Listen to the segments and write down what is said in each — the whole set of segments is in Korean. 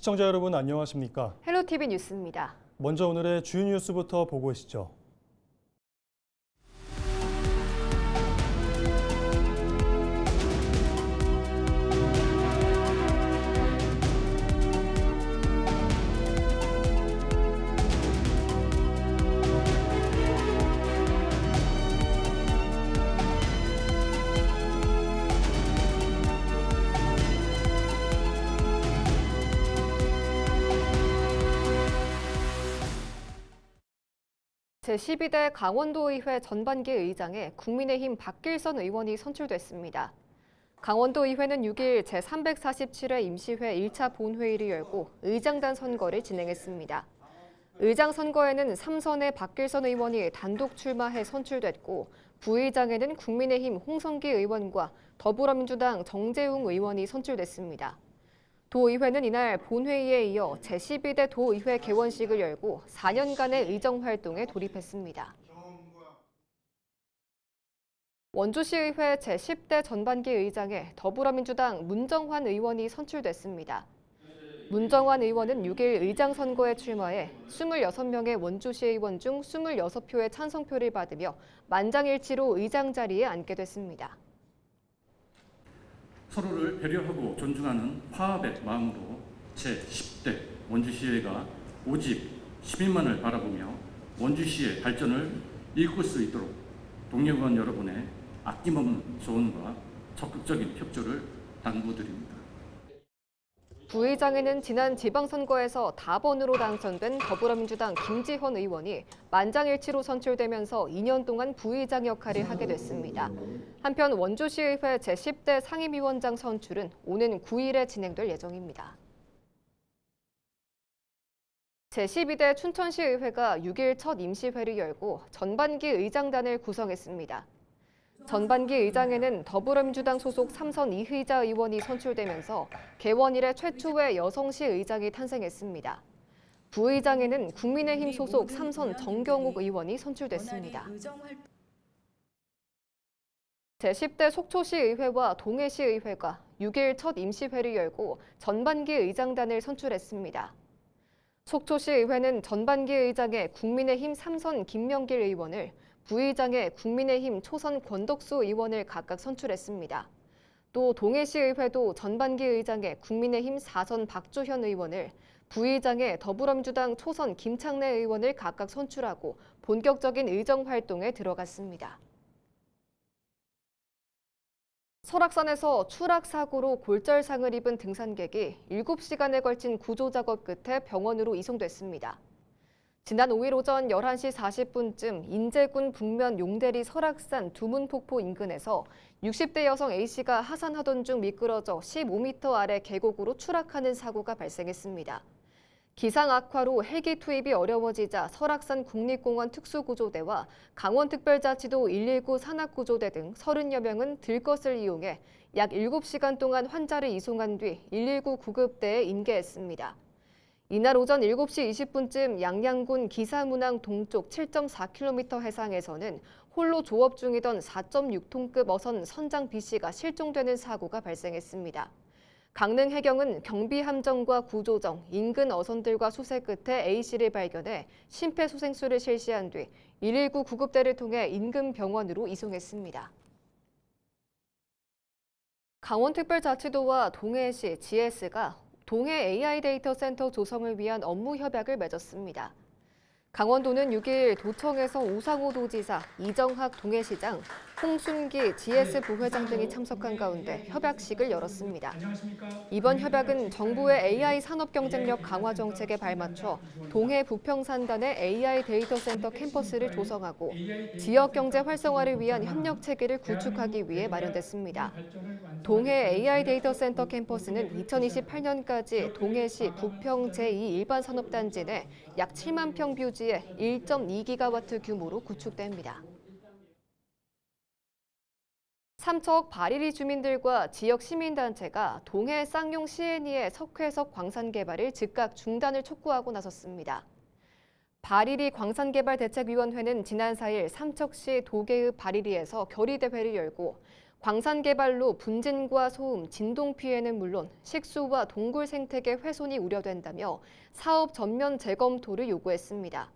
시청자 여러분 안녕하십니까? 헬로티비 뉴스입니다. 먼저 오늘의 주요 뉴스부터 보고 오시죠. 제12대 강원도의회 전반기 의장에 국민의힘 박길선 의원이 선출됐습니다. 강원도의회는 6일 제347회 임시회 1차 본회의를 열고 의장단 선거를 진행했습니다. 의장 선거에는 3선의 박길선 의원이 단독 출마해 선출됐고 부의장에는 국민의힘 홍성기 의원과 더불어민주당 정재웅 의원이 선출됐습니다. 도의회는 이날 본회의에 이어 제12대 도의회 개원식을 열고 4년간의 의정 활동에 돌입했습니다. 원주시의회 제10대 전반기 의장에 더불어민주당 문정환 의원이 선출됐습니다. 문정환 의원은 6일 의장 선거에 출마해 26명의 원주시 의원 중 26표의 찬성표를 받으며 만장일치로 의장 자리에 앉게 됐습니다. 서로를 배려하고 존중하는 화합의 마음으로 제10대 원주시의회가 오직 시민만을 바라보며 원주시의 발전을 이끌 수 있도록 동료원 여러분의 아낌없는 조언과 적극적인 협조를 당부드립니다. 부의장에는 지난 지방선거에서 다번으로 당선된 더불어민주당 김지현 의원이 만장일치로 선출되면서 2년 동안 부의장 역할을 하게 됐습니다. 한편 원주시의회 제10대 상임위원장 선출은 오는 9일에 진행될 예정입니다. 제12대 춘천시의회가 6일 첫 임시회를 열고 전반기 의장단을 구성했습니다. 전반기 의장에는 더불어민주당 소속 3선 이휘자 의원이 선출되면서 개원 이래 최초의 여성시 의장이 탄생했습니다. 부의장에는 국민의힘 소속 3선 정경욱 의원이 선출됐습니다. 제10대 속초시의회와 동해시의회가 6일 첫 임시회를 열고 전반기 의장단을 선출했습니다. 속초시의회는 전반기 의장에 국민의힘 3선 김명길 의원을, 부의장에 국민의힘 초선 권덕수 의원을 각각 선출했습니다. 또 동해시의회도 전반기 의장에 국민의힘 4선 박주현 의원을, 부의장에 더불어민주당 초선 김창래 의원을 각각 선출하고 본격적인 의정 활동에 들어갔습니다. 설악산에서 추락 사고로 골절상을 입은 등산객이 7시간에 걸친 구조 작업 끝에 병원으로 이송됐습니다. 지난 5일 오전 11시 40분쯤 인제군 북면 용대리 설악산 두문폭포 인근에서 60대 여성 A씨가 하산하던 중 미끄러져 15m 아래 계곡으로 추락하는 사고가 발생했습니다. 기상 악화로 헬기 투입이 어려워지자 설악산 국립공원 특수구조대와 강원특별자치도 119 산악구조대 등 30여 명은 들것을 이용해 약 7시간 동안 환자를 이송한 뒤 119 구급대에 인계했습니다. 이날 오전 7시 20분쯤 양양군 기사문항 동쪽 7.4km 해상에서는 홀로 조업 중이던 4.6톤급 어선 선장 B씨가 실종되는 사고가 발생했습니다. 강릉 해경은 경비함정과 구조정, 인근 어선들과 수색 끝에 A씨를 발견해 심폐소생술을 실시한 뒤 119 구급대를 통해 인근 병원으로 이송했습니다. 강원특별자치도와 동해시, GS가 동해 AI 데이터 센터 조성을 위한 업무 협약을 맺었습니다. 강원도는 6일 도청에서 우상호 도지사, 이정학 동해시장, 홍순기 GS 부회장 등이 참석한 가운데 협약식을 열었습니다. 이번 협약은 정부의 AI 산업 경쟁력 강화 정책에 발맞춰 동해 부평산단의 AI 데이터 센터 캠퍼스를 조성하고 지역 경제 활성화를 위한 협력 체계를 구축하기 위해 마련됐습니다. 동해 AI 데이터 센터 캠퍼스는 2028년까지 동해시 부평 제2 일반 산업단지 내 약 7만 평 뷰지에 1.2기가와트 규모로 구축됩니다. 삼척 바리리 주민들과 지역 시민단체가 동해 쌍용 CNE의 석회석 광산 개발을 즉각 중단을 촉구하고 나섰습니다. 바리리 광산개발대책위원회는 지난 4일 삼척시 도계읍 바리리에서 결의대회를 열고 광산 개발로 분진과 소음, 진동 피해는 물론 식수와 동굴 생태계 훼손이 우려된다며 사업 전면 재검토를 요구했습니다.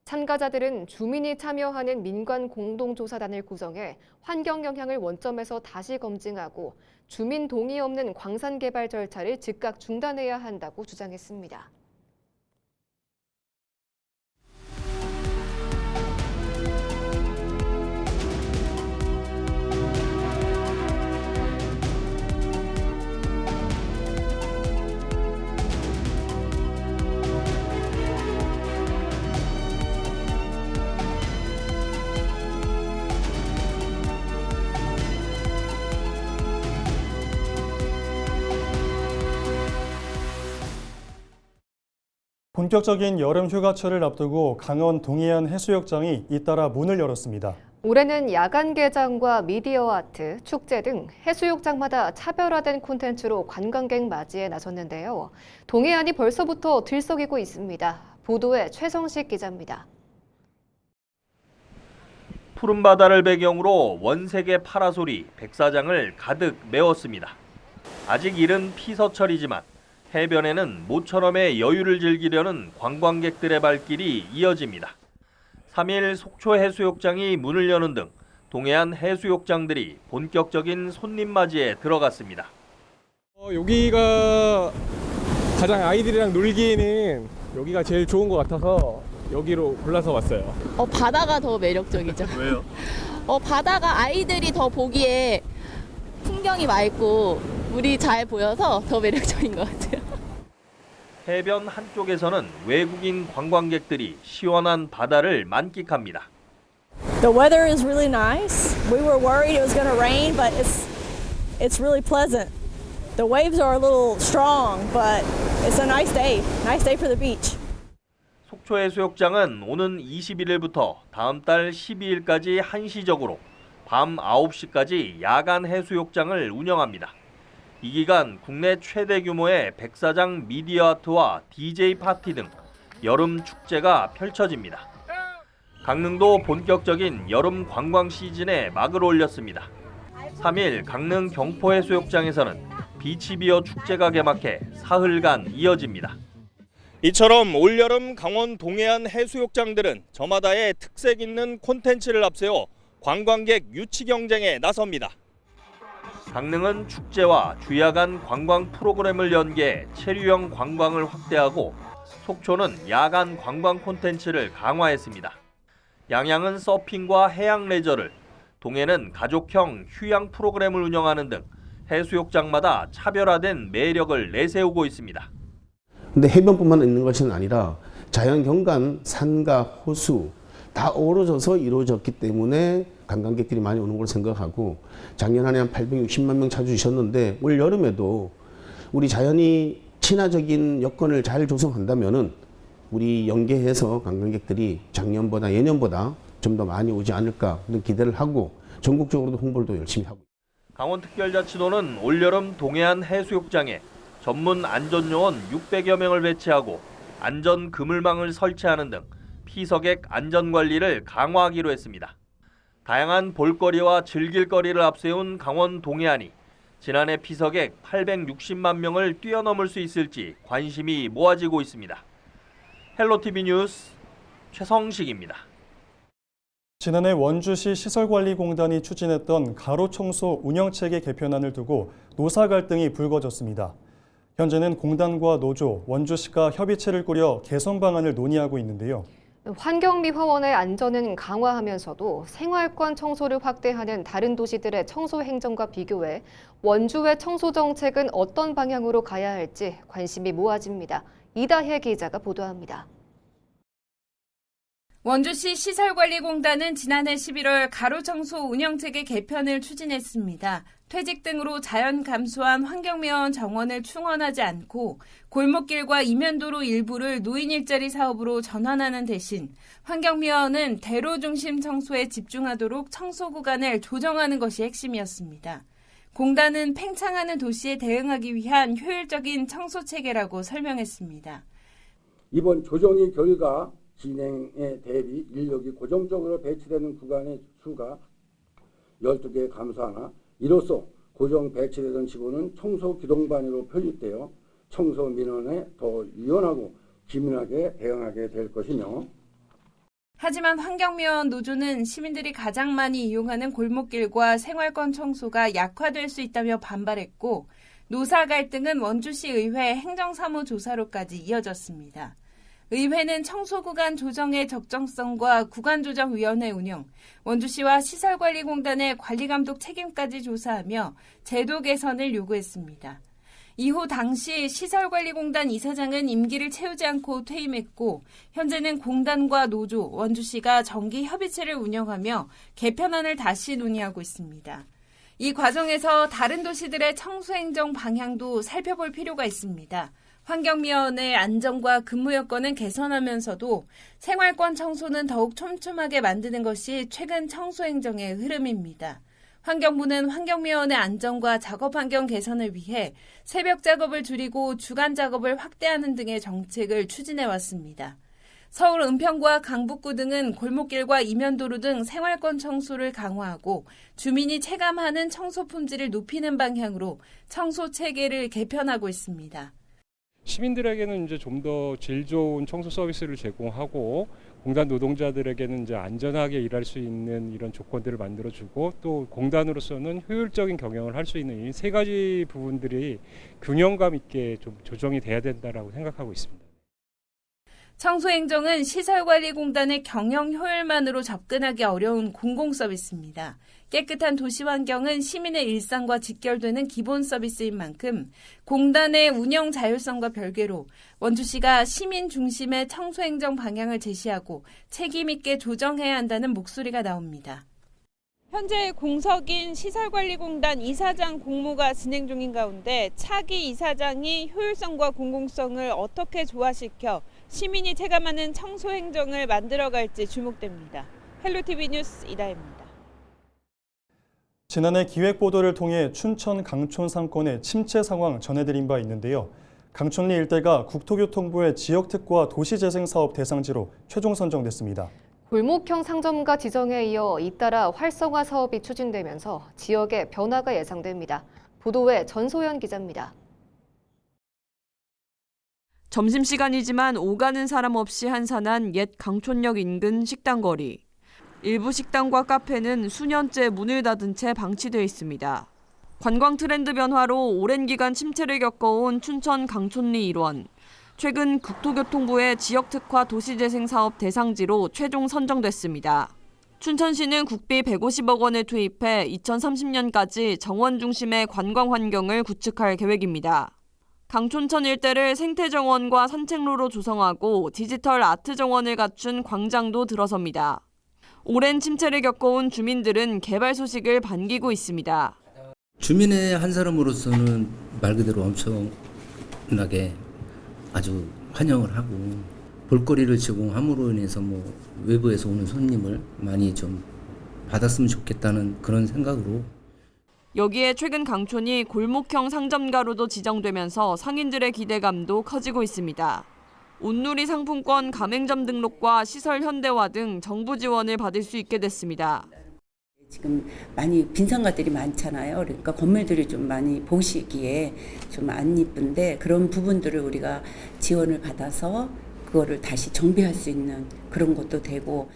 참가자들은 주민이 참여하는 민관 공동조사단을 구성해 환경 영향을 원점에서 다시 검증하고 주민 동의 없는 광산 개발 절차를 즉각 중단해야 한다고 주장했습니다. 본격적인 여름 휴가철을 앞두고 강원 동해안 해수욕장이 잇따라 문을 열었습니다. 올해는 야간 개장과 미디어 아트, 축제 등 해수욕장마다 차별화된 콘텐츠로 관광객 맞이에 나섰는데요. 동해안이 벌써부터 들썩이고 있습니다. 보도에 최성식 기자입니다. 푸른 바다를 배경으로 원색의 파라솔이 백사장을 가득 메웠습니다. 아직 이른 피서철이지만 해변에는 모처럼의 여유를 즐기려는 관광객들의 발길이 이어집니다. 3일 속초 해수욕장이 문을 여는 등 동해안 해수욕장들이 본격적인 손님 맞이에 들어갔습니다. 여기가 가장 아이들이랑 놀기에는 여기가 제일 좋은 것 같아서 여기로 골라서 왔어요. 바다가 더 매력적이죠. 왜요? 바다가 아이들이 더 보기에 풍경이 맑고 물이 잘 보여서 더 매력적인 것 같아요. 해변 한쪽에서는 외국인 관광객들이 시원한 바다를 만끽합니다. The weather is really nice. We were worried it was going to rain, but it's really pleasant. The waves are a little strong, but it's a nice day. Nice day for the beach. 속초 해수욕장은 오는 21일부터 다음 달 12일까지 한시적으로 밤 9시까지 야간 해수욕장을 운영합니다. 이 기간 국내 최대 규모의 백사장 미디어 아트와 DJ 파티 등 여름 축제가 펼쳐집니다. 강릉도 본격적인 여름 관광 시즌에 막을 올렸습니다. 3일 강릉 경포해수욕장에서는 비치비어 축제가 개막해 사흘간 이어집니다. 이처럼 올여름 강원 동해안 해수욕장들은 저마다의 특색 있는 콘텐츠를 앞세워 관광객 유치 경쟁에 나섭니다. 강릉은 축제와 주야간 관광 프로그램을 연계해 체류형 관광을 확대하고 속초는 야간 관광 콘텐츠를 강화했습니다. 양양은 서핑과 해양 레저를, 동해는 가족형 휴양 프로그램을 운영하는 등 해수욕장마다 차별화된 매력을 내세우고 있습니다. 근데 해변뿐만 있는 것은 아니라 자연 경관, 산과 호수 다 어우러져서 이루어졌기 때문에 관광객들이 많이 오는 걸 생각하고 작년 한 해 한 860만 명 찾아주셨는데 올 여름에도 우리 자연이 친화적인 여건을 잘 조성한다면은 우리 연계해서 관광객들이 작년보다 예년보다 좀 더 많이 오지 않을까 그런 기대를 하고 전국적으로도 홍보를 더 열심히 하고 있습니다. 강원특별자치도는 올여름 동해안 해수욕장에 전문 안전요원 600여 명을 배치하고 안전 그물망을 설치하는 등 피서객 안전관리를 강화하기로 했습니다. 다양한 볼거리와 즐길거리를 앞세운 강원 동해안이 지난해 피서객 860만 명을 뛰어넘을 수 있을지 관심이 모아지고 있습니다. 헬로티비 뉴스 최성식입니다. 지난해 원주시 시설관리공단이 추진했던 가로청소 운영체계 개편안을 두고 노사 갈등이 불거졌습니다. 현재는 공단과 노조, 원주시가 협의체를 꾸려 개선 방안을 논의하고 있는데요. 환경미화원의 안전은 강화하면서도 생활권 청소를 확대하는 다른 도시들의 청소 행정과 비교해 원주의 청소 정책은 어떤 방향으로 가야 할지 관심이 모아집니다. 이다혜 기자가 보도합니다. 원주시 시설관리공단은 지난해 11월 가로청소 운영체계 개편을 추진했습니다. 퇴직 등으로 자연 감소한 환경미화원 정원을 충원하지 않고 골목길과 이면도로 일부를 노인 일자리 사업으로 전환하는 대신 환경미화원은 대로 중심 청소에 집중하도록 청소 구간을 조정하는 것이 핵심이었습니다. 공단은 팽창하는 도시에 대응하기 위한 효율적인 청소 체계라고 설명했습니다. 이번 조정의 결과 진행에 대비 인력이 고정적으로 배치되는 구간의 수가 12개 감소하나 이로써 고정 배치되던 직원은 청소 기동반으로 편입되어 청소 민원에 더 유연하고 기민하게 대응하게 될 것이며, 하지만 환경미화원 노조는 시민들이 가장 많이 이용하는 골목길과 생활권 청소가 약화될 수 있다며 반발했고, 노사 갈등은 원주시 의회 행정사무조사로까지 이어졌습니다. 의회는 청소구간 조정의 적정성과 구간조정위원회 운영, 원주시와 시설관리공단의 관리감독 책임까지 조사하며 제도 개선을 요구했습니다. 이후 당시 시설관리공단 이사장은 임기를 채우지 않고 퇴임했고, 현재는 공단과 노조, 원주시가 정기협의체를 운영하며 개편안을 다시 논의하고 있습니다. 이 과정에서 다른 도시들의 청소행정 방향도 살펴볼 필요가 있습니다. 환경미화원의 안전과 근무 여건은 개선하면서도 생활권 청소는 더욱 촘촘하게 만드는 것이 최근 청소행정의 흐름입니다. 환경부는 환경미화원의 안전과 작업환경 개선을 위해 새벽 작업을 줄이고 주간 작업을 확대하는 등의 정책을 추진해왔습니다. 서울 은평구와 강북구 등은 골목길과 이면도로 등 생활권 청소를 강화하고 주민이 체감하는 청소 품질을 높이는 방향으로 청소 체계를 개편하고 있습니다. 시민들에게는 이제 좀 더 질 좋은 청소 서비스를 제공하고 공단 노동자들에게는 이제 안전하게 일할 수 있는 이런 조건들을 만들어주고 또 공단으로서는 효율적인 경영을 할 수 있는 이 세 가지 부분들이 균형감 있게 좀 조정이 돼야 된다라고 생각하고 있습니다. 청소행정은 시설관리공단의 경영 효율만으로 접근하기 어려운 공공서비스입니다. 깨끗한 도시 환경은 시민의 일상과 직결되는 기본 서비스인 만큼 공단의 운영 자율성과 별개로 원주시가 시민 중심의 청소행정 방향을 제시하고 책임 있게 조정해야 한다는 목소리가 나옵니다. 현재 공석인 시설관리공단 이사장 공모가 진행 중인 가운데 차기 이사장이 효율성과 공공성을 어떻게 조화시켜 시민이 체감하는 청소행정을 만들어갈지 주목됩니다. 헬로티비 뉴스 이다혜입니다. 지난해 기획보도를 통해 춘천 강촌 상권의 침체 상황 전해드린 바 있는데요. 강촌리 일대가 국토교통부의 지역특화 도시재생사업 대상지로 최종 선정됐습니다. 골목형 상점가 지정에 이어 잇따라 활성화 사업이 추진되면서 지역에 변화가 예상됩니다. 보도에 전소연 기자입니다. 점심시간이지만 오가는 사람 없이 한산한 옛 강촌역 인근 식당거리. 일부 식당과 카페는 수년째 문을 닫은 채 방치돼 있습니다. 관광 트렌드 변화로 오랜 기간 침체를 겪어온 춘천 강촌리 일원. 최근 국토교통부의 지역특화 도시재생사업 대상지로 최종 선정됐습니다. 춘천시는 국비 150억 원을 투입해 2030년까지 정원 중심의 관광 환경을 구축할 계획입니다. 강촌천 일대를 생태정원과 산책로로 조성하고 디지털 아트 정원을 갖춘 광장도 들어섭니다. 오랜 침체를 겪어온 주민들은 개발 소식을 반기고 있습니다. 주민의 한 사람으로서는 말 그대로 엄청나게 아주 환영을 하고 볼거리를 제공함으로 인해서 외부에서 오는 손님을 많이 좀 받았으면 좋겠다는 그런 생각으로. 여기에 최근 강촌이 골목형 상점가로도 지정되면서 상인들의 기대감도 커지고 있습니다. 온누리 상품권 가맹점 등록과 시설 현대화 등 정부 지원을 받을 수 있게 됐습니다. 지금 많이 빈상가들이 많잖아요. 그러니까 건물들이 좀 많이 보시기에 좀 안 이쁜데 그런 부분들을 우리가 지원을 받아서 그거를 다시 정비할 수 있는 그런 것도 되고.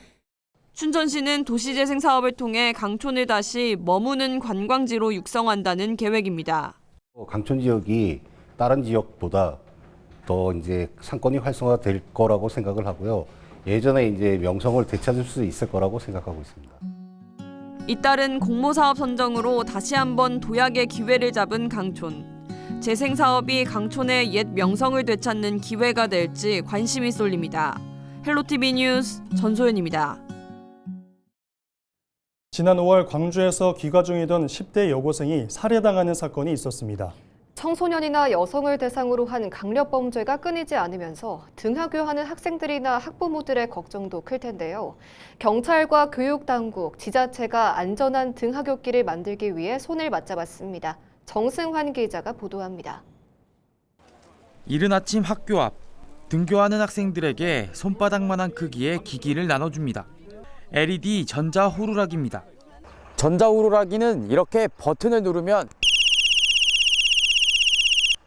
춘천시는 도시재생 사업을 통해 강촌을 다시 머무는 관광지로 육성한다는 계획입니다. 강촌 지역이 다른 지역보다 더 이제 상권이 활성화될 거라고 생각을 하고요. 예전에 이제 명성을 되찾을 수 있을 거라고 생각하고 있습니다. 잇따른 공모사업 선정으로 다시 한번 도약의 기회를 잡은 강촌. 재생사업이 강촌의 옛 명성을 되찾는 기회가 될지 관심이 쏠립니다. 헬로티비 뉴스 전소연입니다. 지난 5월 광주에서 귀가 중이던 10대 여고생이 살해당하는 사건이 있었습니다. 청소년이나 여성을 대상으로 한 강력범죄가 끊이지 않으면서 등하교하는 학생들이나 학부모들의 걱정도 클 텐데요. 경찰과 교육당국, 지자체가 안전한 등하굣길을 만들기 위해 손을 맞잡았습니다. 정승환 기자가 보도합니다. 이른 아침 학교 앞, 등교하는 학생들에게 손바닥만한 크기의 기기를 나눠줍니다. LED 전자 호루라기입니다. 전자호루라기는 이렇게 버튼을 누르면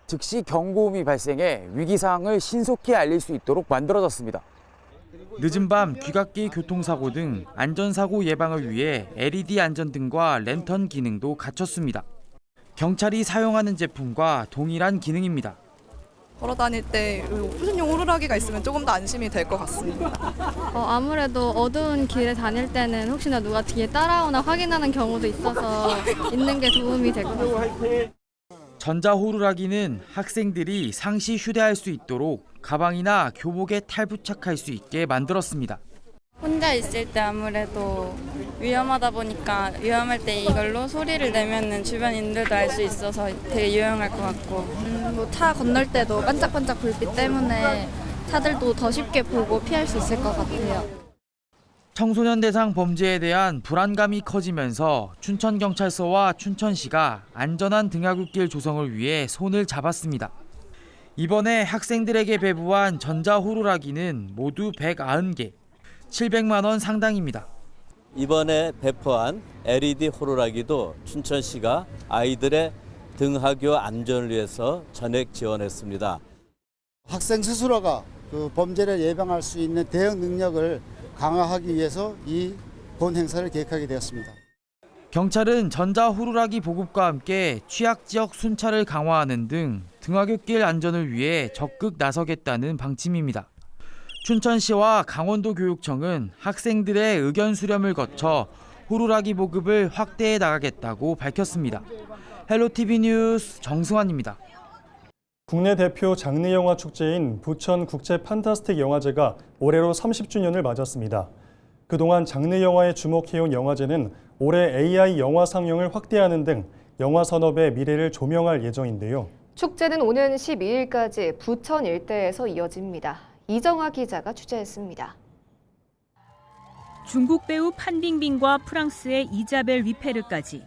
즉시 경고음이 발생해 위기사항을 신속히 알릴 수 있도록 만들어졌습니다. 늦은 밤 귀갓길 교통사고 등 안전사고 예방을 위해 LED 안전등과 랜턴 기능도 갖췄습니다. 경찰이 사용하는 제품과 동일한 기능입니다. 걸어 다닐 때 오픈용 호루라기가 있으면 조금 더 안심이 될 것 같습니다. 아무래도 어두운 길에 다닐 때는 혹시나 누가 뒤에 따라오나 확인하는 경우도 있어서 있는 게 도움이 될 것 같습니다. 전자호루라기는 학생들이 상시 휴대할 수 있도록 가방이나 교복에 탈부착할 수 있게 만들었습니다. 혼자 있을 때 아무래도 위험하다 보니까 위험할 때 이걸로 소리를 내면은 주변인들도 알 수 있어서 되게 유용할 것 같고 차 건널 때도 반짝반짝 불빛 때문에 차들도 더 쉽게 보고 피할 수 있을 것 같아요. 청소년 대상 범죄에 대한 불안감이 커지면서 춘천경찰서와 춘천시가 안전한 등하굣길 조성을 위해 손을 잡았습니다. 이번에 학생들에게 배부한 전자호루라기는 모두 190개, 700만 원 상당입니다. 이번에 배포한 LED 호루라기도 춘천시가 아이들의 등하교 안전을 위해서 전액 지원했습니다. 학생 스스로가 그 범죄를 예방할 수 있는 대응 능력을 강화하기 위해서 이 본 행사를 계획하게 되었습니다. 경찰은 전자호루라기 보급과 함께 취약지역 순찰을 강화하는 등 등하굣길 안전을 위해 적극 나서겠다는 방침입니다. 춘천시와 강원도교육청은 학생들의 의견 수렴을 거쳐 호루라기 보급을 확대해 나가겠다고 밝혔습니다. 헬로티비 뉴스 정승환입니다. 국내 대표 장르 영화 축제인 부천 국제 판타스틱 영화제가 올해로 30주년을 맞았습니다. 그동안 장르 영화에 주목해온 영화제는 올해 AI 영화 상영을 확대하는 등 영화 산업의 미래를 조명할 예정인데요. 축제는 오는 12일까지 부천 일대에서 이어집니다. 이정아 기자가 취재했습니다. 중국 배우 판빙빙과 프랑스의 이자벨 위페르까지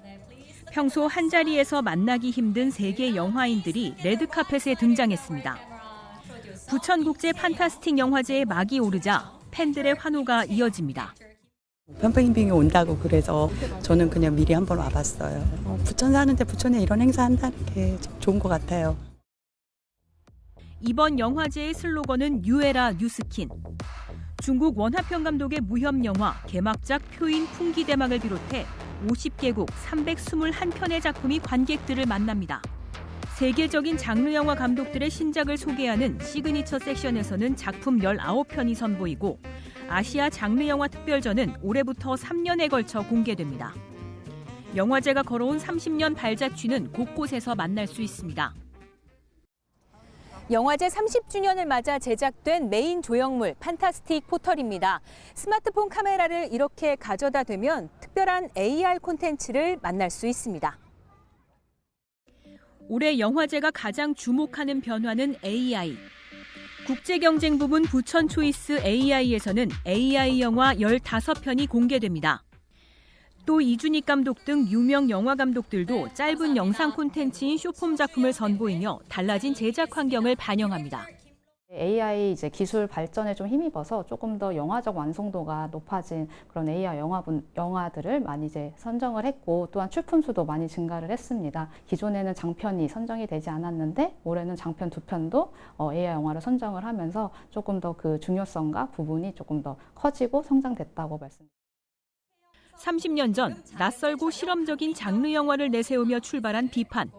평소 한자리에서 만나기 힘든 세계 영화인들이 레드카펫에 등장했습니다. 부천국제 판타스틱 영화제의 막이 오르자 팬들의 환호가 이어집니다. 판빙빙이 온다고 그래서 저는 그냥 미리 한번 와봤어요. 부천 사는데 부천에 이런 행사 한다는 게 좋은 것 같아요. 이번 영화제의 슬로건은 뉴에라 뉴스킨. 중국 원하평 감독의 무협 영화 개막작 표인 풍기대망을 비롯해 50개국 321편의 작품이 관객들을 만납니다. 세계적인 장르 영화 감독들의 신작을 소개하는 시그니처 섹션에서는 작품 19편이 선보이고 아시아 장르 영화 특별전은 올해부터 3년에 걸쳐 공개됩니다. 영화제가 걸어온 30년 발자취는 곳곳에서 만날 수 있습니다. 영화제 30주년을 맞아 제작된 메인 조형물 판타스틱 포털입니다. 스마트폰 카메라를 이렇게 가져다 대면 특별한 AR 콘텐츠를 만날 수 있습니다. 올해 영화제가 가장 주목하는 변화는 AI. 국제경쟁 부문 부천 초이스 AI에서는 AI 영화 15편이 공개됩니다. 또 이준익 감독 등 유명 영화 감독들도 짧은 영상 콘텐츠인 쇼폼 작품을 선보이며 달라진 제작 환경을 반영합니다. AI 기술 발전에 좀 힘입어서 조금 더 영화적 완성도가 높아진 그런 AI 영화들을 많이 선정을 했고 또한 출품수도 많이 증가를 했습니다. 기존에는 장편이 선정이 되지 않았는데 올해는 장편 2편도 AI 영화를 선정을 하면서 조금 더 그 중요성과 부분이 조금 더 커지고 성장됐다고 말씀드립니다. 30년 전 낯설고 실험적인 장르 영화를 내세우며 출발한 비판.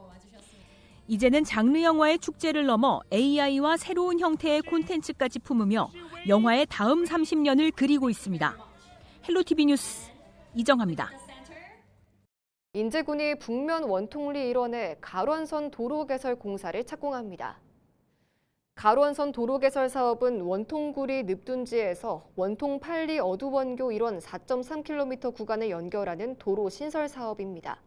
이제는 장르 영화의 축제를 넘어 AI와 새로운 형태의 콘텐츠까지 품으며 영화의 다음 30년을 그리고 있습니다. 헬로티비 뉴스 이정아입니다. 인제군이 북면 원통리 일원에 가론선 도로 개설 공사를 착공합니다. 가론선 도로 개설 사업은 원통구리 늪둔지에서 원통 8리 어두원교 일원 4.3km 구간을 연결하는 도로 신설 사업입니다.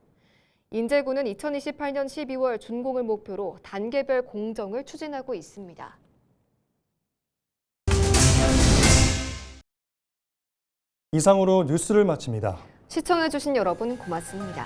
인제군은 2028년 12월 준공을 목표로 단계별 공정을 추진하고 있습니다. 이상으로 뉴스를 마칩니다. 시청해주신 여러분 고맙습니다.